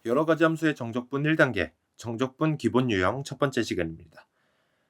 여러 가지 함수의 정적분 1단계, 정적분 기본 유형 첫 번째 시간입니다.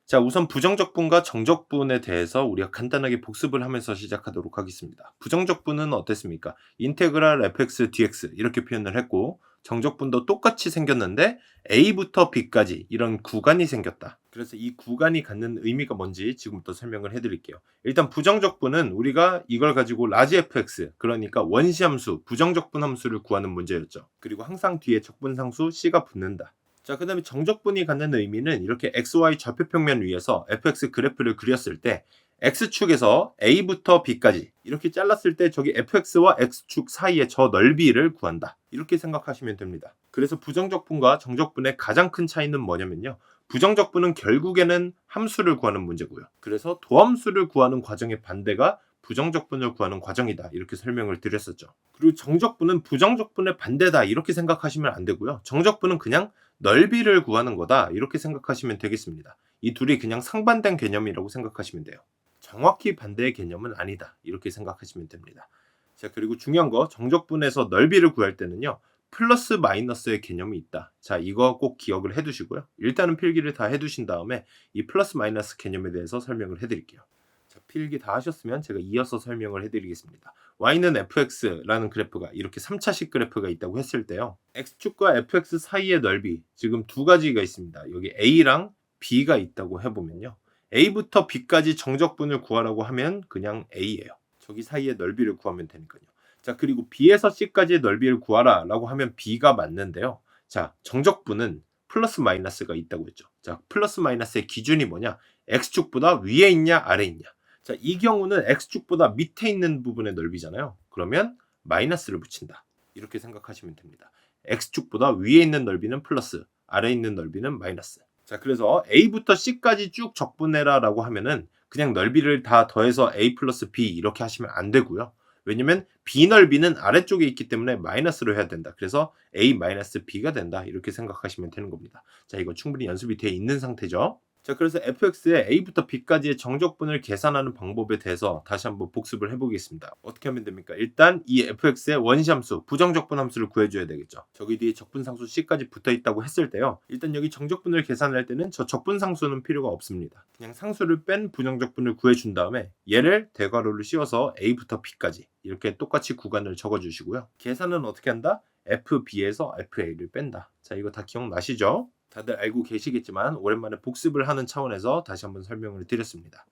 자, 우선 부정적분과 정적분에 대해서 우리가 간단하게 복습을 하면서 시작하도록 하겠습니다. 부정적분은 어땠습니까? 인테그랄 fx dx 이렇게 표현을 했고, 정적분도 똑같이 생겼는데 a부터 b까지 이런 구간이 생겼다. 그래서 이 구간이 갖는 의미가 뭔지 지금부터 설명을 해드릴게요. 일단 부정적분은 우리가 이걸 가지고 라지 fx, 그러니까 원시함수, 부정적분 함수를 구하는 문제였죠. 그리고 항상 뒤에 적분상수 c가 붙는다. 자, 그 다음에 정적분이 갖는 의미는 이렇게 xy 좌표평면 위에서 fx 그래프를 그렸을 때 x축에서 a부터 b까지 이렇게 잘랐을 때 저기 fx와 x축 사이의 저 넓이를 구한다. 이렇게 생각하시면 됩니다. 그래서 부정적분과 정적분의 가장 큰 차이는 뭐냐면요. 부정적분은 결국에는 함수를 구하는 문제고요. 그래서 도함수를 구하는 과정의 반대가 부정적분을 구하는 과정이다. 이렇게 설명을 드렸었죠. 그리고 정적분은 부정적분의 반대다. 이렇게 생각하시면 안 되고요. 정적분은 그냥 넓이를 구하는 거다. 이렇게 생각하시면 되겠습니다. 이 둘이 그냥 상반된 개념이라고 생각하시면 돼요. 정확히 반대의 개념은 아니다. 이렇게 생각하시면 됩니다. 자, 그리고 중요한 거 정적분에서 넓이를 구할 때는요. 플러스 마이너스의 개념이 있다. 자, 이거 꼭 기억을 해두시고요. 일단은 필기를 다 해두신 다음에 이 플러스 마이너스 개념에 대해서 설명을 해드릴게요. 자, 필기 다 하셨으면 제가 이어서 설명을 해드리겠습니다. y는 fx라는 그래프가 이렇게 3차식 그래프가 있다고 했을 때요. x축과 fx 사이의 넓이 지금 두 가지가 있습니다. 여기 a랑 b가 있다고 해보면요. a부터 b까지 정적분을 구하라고 하면 그냥 a예요. 저기 사이의 넓이를 구하면 되니까요. 자, 그리고 b에서 c까지의 넓이를 구하라 라고 하면 b가 맞는데요. 자, 정적분은 플러스 마이너스가 있다고 했죠. 자, 플러스 마이너스의 기준이 뭐냐? x축보다 위에 있냐 아래에 있냐. 자, 이 경우는 x축보다 밑에 있는 부분의 넓이잖아요. 그러면 마이너스를 붙인다. 이렇게 생각하시면 됩니다. x축보다 위에 있는 넓이는 플러스, 아래에 있는 넓이는 마이너스. 자, 그래서 a부터 c까지 쭉 적분해라 라고 하면은 그냥 넓이를 다 더해서 a 플러스 b 이렇게 하시면 안 되고요. 왜냐면 b 넓이는 아래쪽에 있기 때문에 마이너스로 해야 된다. 그래서 a 마이너스 b가 된다. 이렇게 생각하시면 되는 겁니다. 자, 이거 충분히 연습이 되어 있는 상태죠. 자, 그래서 fx의 a부터 b까지의 정적분을 계산하는 방법에 대해서 다시 한번 복습을 해보겠습니다. 어떻게 하면 됩니까? 일단 이 fx의 원시함수, 부정적분 함수를 구해줘야 되겠죠. 저기 뒤에 적분상수 c까지 붙어있다고 했을 때요. 일단 여기 정적분을 계산할 때는 저 적분상수는 필요가 없습니다. 그냥 상수를 뺀 부정적분을 구해준 다음에 얘를 대괄호를 씌워서 a부터 b까지 이렇게 똑같이 구간을 적어주시고요. 계산은 어떻게 한다? fb에서 fa를 뺀다. 자, 이거 다 기억나시죠? 다들 알고 계시겠지만 오랜만에 복습을 하는 차원에서 다시 한번 설명을 드렸습니다.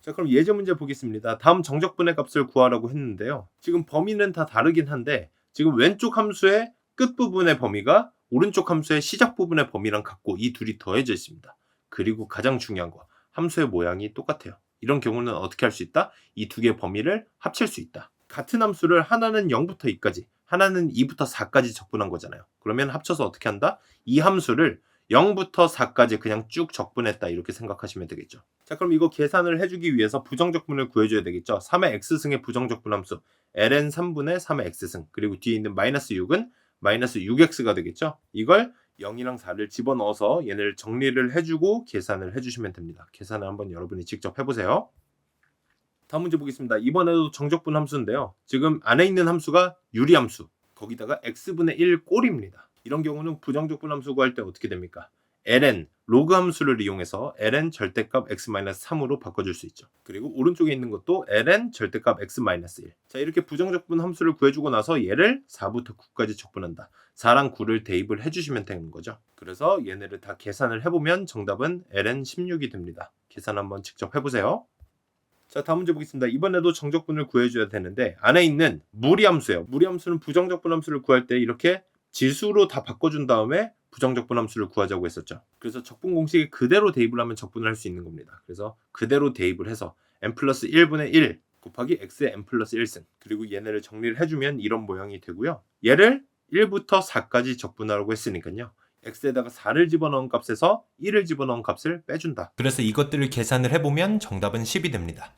자, 그럼 예제 문제 보겠습니다. 다음 정적분의 값을 구하라고 했는데요. 지금 범위는 다 다르긴 한데 지금 왼쪽 함수의 끝부분의 범위가 오른쪽 함수의 시작 부분의 범위랑 같고 이 둘이 더해져 있습니다. 그리고 가장 중요한 거, 함수의 모양이 똑같아요. 이런 경우는 어떻게 할 수 있다? 이 두 개의 범위를 합칠 수 있다. 같은 함수를 하나는 0부터 2까지, 하나는 2부터 4까지 적분한 거잖아요. 그러면 합쳐서 어떻게 한다? 이 함수를 0부터 4까지 그냥 쭉 적분했다 이렇게 생각하시면 되겠죠. 자, 그럼 이거 계산을 해주기 위해서 부정적분을 구해줘야 되겠죠. 3의 x승의 부정적분 함수 ln 3분의 3의 x승 그리고 뒤에 있는 마이너스 6은 마이너스 6x가 되겠죠. 이걸 0이랑 4를 집어넣어서 얘를 정리를 해주고 계산을 해주시면 됩니다. 계산을 한번 여러분이 직접 해보세요. 다음 문제 보겠습니다. 이번에도 정적분 함수인데요. 지금 안에 있는 함수가 유리함수, 거기다가 x분의 1 꼴입니다. 이런 경우는 부정적분 함수 구할 때 어떻게 됩니까? ln, 로그 함수를 이용해서 ln 절대값 x-3으로 바꿔줄 수 있죠. 그리고 오른쪽에 있는 것도 ln 절대값 x-1. 자, 이렇게 부정적분 함수를 구해주고 나서 얘를 4부터 9까지 적분한다. 4랑 9를 대입을 해주시면 되는 거죠. 그래서 얘네를 다 계산을 해보면 정답은 ln 16이 됩니다. 계산 한번 직접 해보세요. 자, 다음 문제 보겠습니다. 이번에도 정적분을 구해줘야 되는데 안에 있는 무리함수예요. 무리함수는 부정적분 함수를 구할 때 이렇게 지수로 다 바꿔준 다음에 부정적분 함수를 구하자고 했었죠. 그래서 적분 공식에 그대로 대입을 하면 적분을 할 수 있는 겁니다. 그래서 그대로 대입을 해서 n 플러스 1분의 1 곱하기 x의 n 플러스 1승 그리고 얘네를 정리를 해주면 이런 모양이 되고요. 얘를 1부터 4까지 적분하라고 했으니까요. x에다가 4를 집어넣은 값에서 1을 집어넣은 값을 빼준다. 그래서 이것들을 계산을 해보면 정답은 10이 됩니다.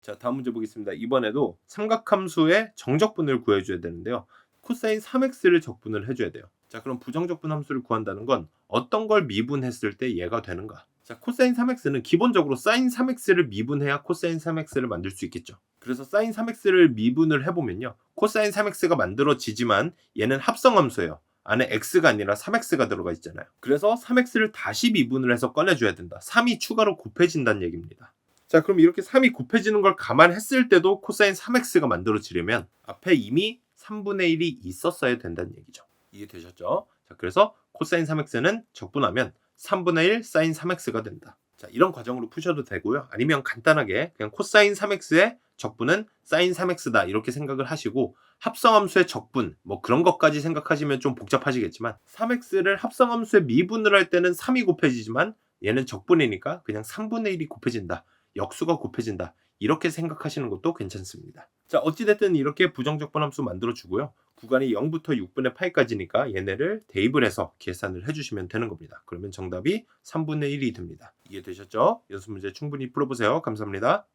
자, 다음 문제 보겠습니다. 이번에도 삼각함수의 정적분을 구해줘야 되는데요. 코사인 3x를 적분을 해줘야 돼요. 자, 그럼 부정적분 함수를 구한다는 건 어떤 걸 미분했을 때 얘가 되는가? 자, 코사인 3x는 기본적으로 사인 3x를 미분해야 코사인 3x를 만들 수 있겠죠. 그래서 사인 3x를 미분을 해보면요. 코사인 3x가 만들어지지만 얘는 합성함수예요. 안에 x가 아니라 3x가 들어가 있잖아요. 그래서 3x를 다시 미분을 해서 꺼내줘야 된다. 3이 추가로 곱해진다는 얘기입니다. 자, 그럼 이렇게 3이 곱해지는 걸 감안했을 때도 코사인 3x가 만들어지려면 앞에 이미 3분의 1이 있었어야 된다는 얘기죠. 이해되셨죠? 자, 그래서 코사인 3x는 적분하면 3분의 1 사인 3x가 된다. 자, 이런 과정으로 푸셔도 되고요. 아니면 간단하게 그냥 코사인 3x의 적분은 사인 3x다 이렇게 생각을 하시고 합성함수의 적분 뭐 그런 것까지 생각하시면 좀 복잡하시겠지만 3x를 합성함수의 미분을 할 때는 3이 곱해지지만 얘는 적분이니까 그냥 3분의 1이 곱해진다. 역수가 곱해진다. 이렇게 생각하시는 것도 괜찮습니다. 자, 어찌됐든 이렇게 부정적분 함수 만들어주고요. 구간이 0부터 6분의 8까지니까 얘네를 대입을 해서 계산을 해주시면 되는 겁니다. 그러면 정답이 3분의 1이 됩니다. 이해되셨죠? 연습 문제 충분히 풀어보세요. 감사합니다.